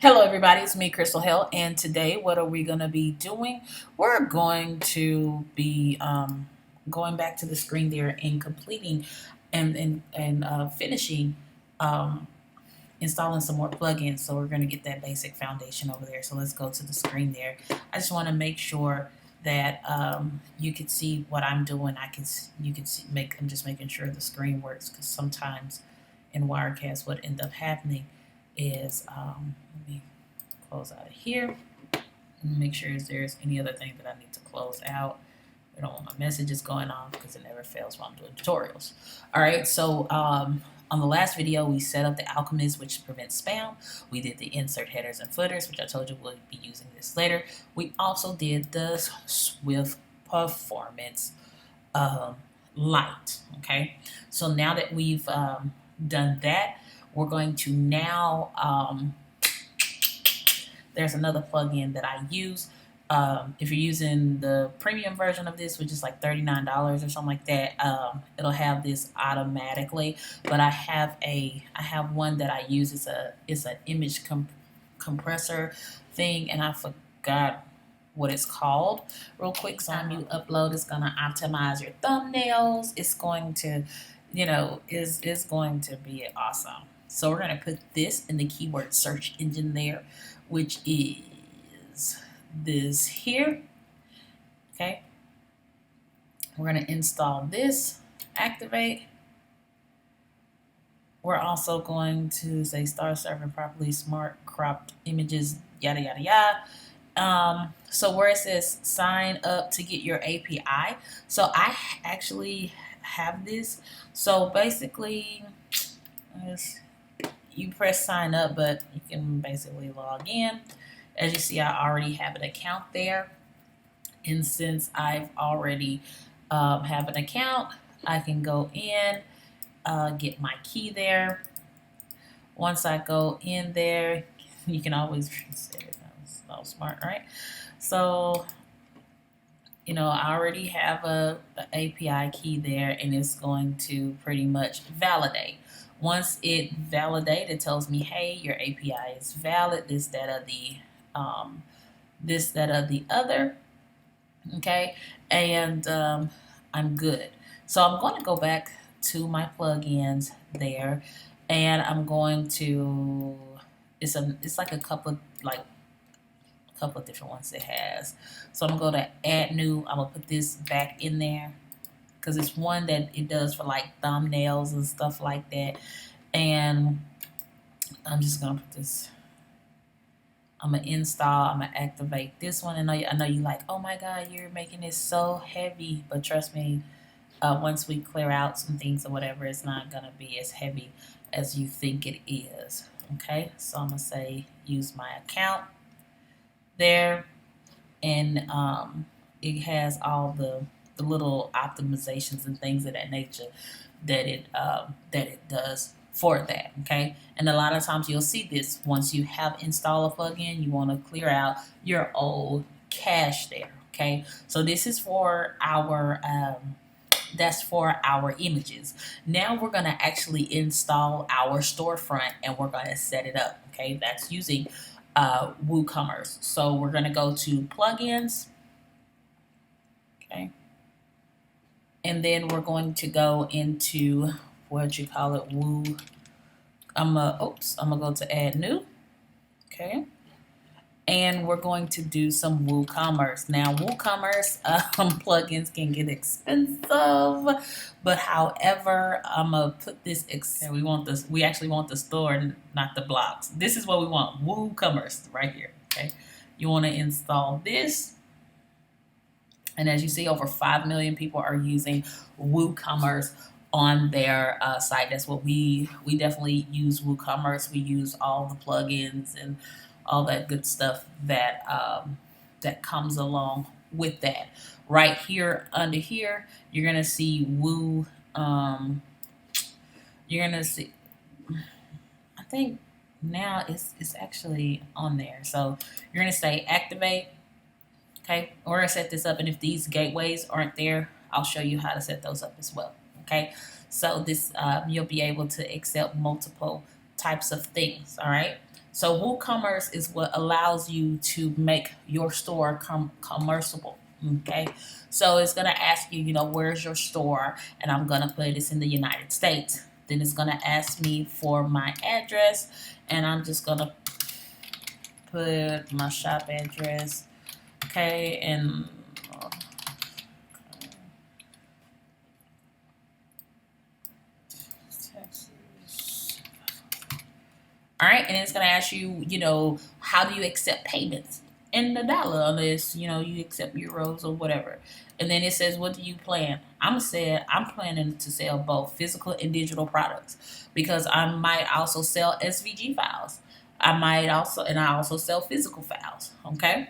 Hello everybody, it's me Crystal Hill, and today what are we going to be doing? We're going to be going back to the screen there and completing and finishing um, installing some more plugins. So we're going to get that basic foundation over there. So let's go to the screen there. I just want to make sure that you can see what I'm doing. You can see I'm just making sure the screen works, because sometimes in Wirecast what end up happening is let me close out of here and make sure there's any other thing that I need to close out. I don't want my messages going off because it never fails while I'm doing tutorials. All right, so on the last video, we set up the Alchemist, which prevents spam. We did the insert headers and footers, which I told you we'll be using this later. We also did the Swift Performance Light. Okay, so now that we've done that, we're going to now there's another plugin that I use. If you're using the premium version of this, which is like $39 or something like that, it'll have this automatically. But I have one that I use. It's an image compressor thing, and I forgot what it's called real quick. So when you upload, it's gonna optimize your thumbnails. It's going to, is going to be awesome. So we're gonna put this in the keyword search engine there, which is this here. Okay, we're going to install this, activate. We're also going to say start serving properly, smart cropped images, yada yada yada. So where it says sign up to get your API, so I actually have this. So basically you press sign up, but you can basically log in. As you see, I already have an account there. And since I've already have an account, I can go in, get my key there. Once I go in there, you can always say that was smart, right? So, I already have a API key there, and it's going to pretty much validate. Once it validates, it tells me, hey, your API is valid, this, that, or the other. Okay, and I'm good. So I'm going to go back to my plugins there, and I'm going to, it's like a couple of different ones it has. So I'm going to add new. I'm gonna put this back in there because it's one that it does for like thumbnails and stuff like that. And I'm just gonna put this. I'm gonna install. I'm gonna activate this one. I know you like, oh my God, you're making it so heavy. But trust me, once we clear out some things or whatever, it's not gonna be as heavy as you think it is. Okay, so I'm gonna say use my account there, and it has all the little optimizations and things of that nature that it does for that. Okay, and a lot of times you'll see this once you have installed a plugin, you want to clear out your old cache there. Okay, so this is for our that's for our images. Now we're going to actually install our storefront, and we're going to set it up. Okay, that's using WooCommerce. So we're going to go to plugins. Okay, and then we're going to go into what you call it, Woo. I'm gonna go to add new. Okay, and we're going to do some WooCommerce. Now, WooCommerce plugins can get expensive, but however, I'm gonna put this. We want this. We actually want the store, not the blocks. This is what we want. WooCommerce right here. Okay, you want to install this. And as you see, over 5 million people are using WooCommerce on their site. That's what we definitely use WooCommerce. We use all the plugins and all that good stuff that that comes along with that. Right here under here, you're gonna see Woo. You're gonna see. I think now it's actually on there. So you're gonna say activate. Okay, we're gonna set this up, and if these gateways aren't there, I'll show you how to set those up as well. Okay, so this you'll be able to accept multiple types of things. All right, So WooCommerce is what allows you to make your store commerciable. Okay, so it's gonna ask you, where's your store, and I'm gonna put it's in the United States. Then it's gonna ask me for my address, and I'm just gonna put my shop address. Okay, and Texas. All right, and it's gonna ask you, how do you accept payments in the dollar, unless you accept euros or whatever. And then it says, what do you plan? I'm planning to sell both physical and digital products because I might also sell SVG files. I also sell physical files. Okay,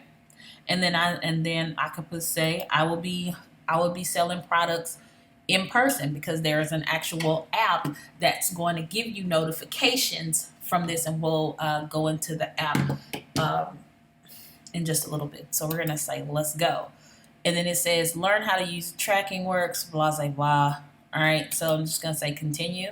and then I could put say I will be selling products in person because there is an actual app that's going to give you notifications from this, and we'll go into the app in just a little bit. So we're gonna say let's go, and then it says learn how to use tracking works, blah blah blah. All right, so I'm just gonna say continue.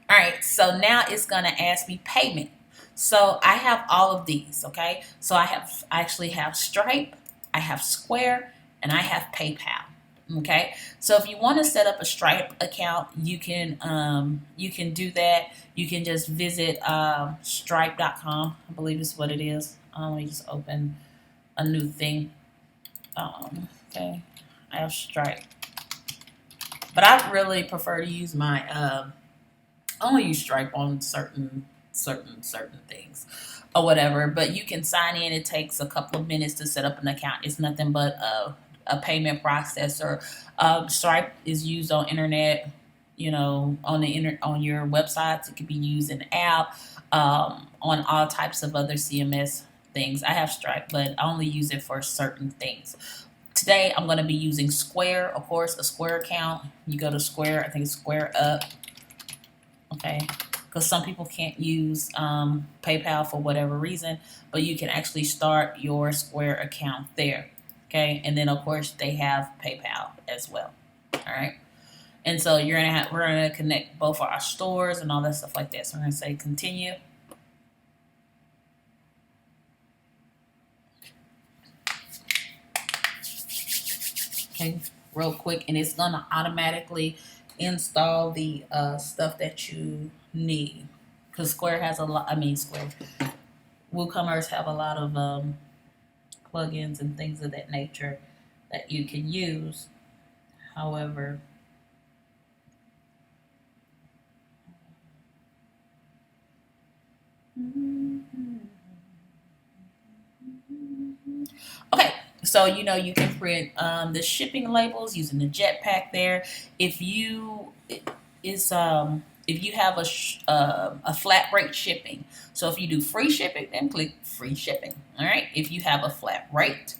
All right, so now it's gonna ask me payment. So I have all of these, okay? So I actually have Stripe, I have Square, and I have PayPal. Okay, so if you want to set up a Stripe account, you can do that. You can just visit stripe.com. I believe is what it is. Let me just open a new thing. Okay, I have Stripe, but I really prefer to use my I only use Stripe on certain things or whatever. But you can sign in. It takes a couple of minutes to set up an account. It's nothing but a payment processor. Stripe is used on internet, on your websites. It could be used in app, on all types of other CMS things. I have Stripe, but I only use it for certain things. Today, I'm going to be using Square, of course, a Square account. You go to Square, I think it's Square Up. Okay, because some people can't use PayPal for whatever reason, but you can actually start your Square account there. Okay, and then of course they have PayPal as well. All right, and so we're gonna connect both of our stores and all that stuff like that. So we're gonna say continue. Okay, real quick, and it's gonna automatically install the stuff that you need, because Square has a lot. WooCommerce have a lot of plugins and things of that nature that you can use. However, okay, so you can print the shipping labels using the jetpack there. If you is if you have a flat rate shipping, so if you do free shipping, then click free shipping. All right. If you have a flat rate,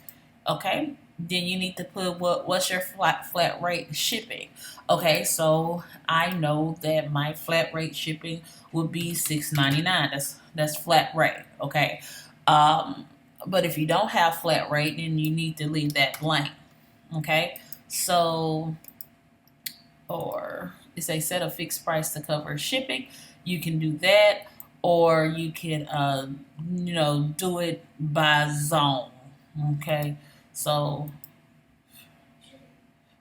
okay, then you need to put what's your flat rate shipping. Okay, so I know that my flat rate shipping would be $6.99. That's flat rate. Okay. But if you don't have flat rate, then you need to leave that blank. Okay, so or it's a set a fixed price to cover shipping. You can do that, or you can do it by zone. Okay, so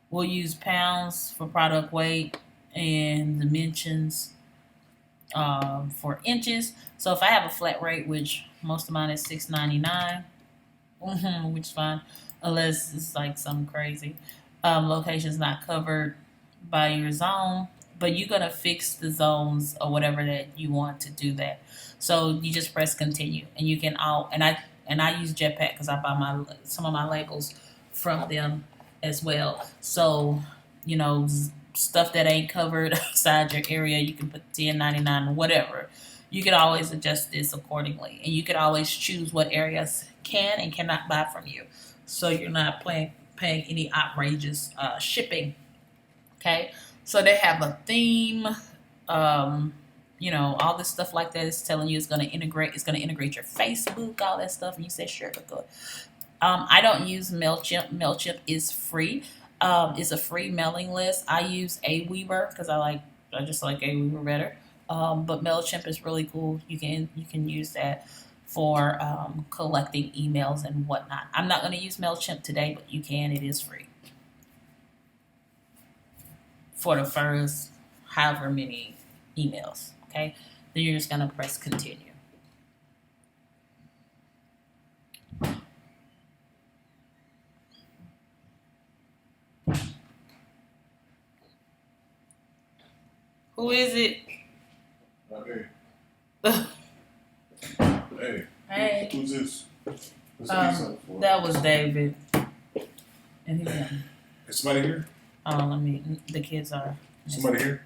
we'll use pounds for product weight and dimensions for inches. So if I have a flat rate, which most of mine is $6.99, which is fine, unless it's like something crazy. Locations not covered by your zone, but you're gonna fix the zones or whatever that you want to do that. So you just press continue, and you can I use Jetpack because I buy some of my labels from them as well. So stuff that ain't covered outside your area, you can put $10.99 or whatever. You can always adjust this accordingly, and you can always choose what areas can and cannot buy from you, so you're not paying any outrageous shipping. Okay, so they have a theme. All this stuff like that is telling you it's going to integrate. It's going to integrate your Facebook, all that stuff, and you say sure, but good. I don't use MailChimp. MailChimp is free. is a free mailing list. I use Aweber because I just like Aweber better. But MailChimp is really cool. You can use that for collecting emails and whatnot. I'm not going to use MailChimp today, but you can. It is free for the first however many emails. Okay, then you're just going to press continue. Who is it? Okay. Hey. Hey. Who's this? That was David. And he's in. Is somebody here? The kids are. Somebody here?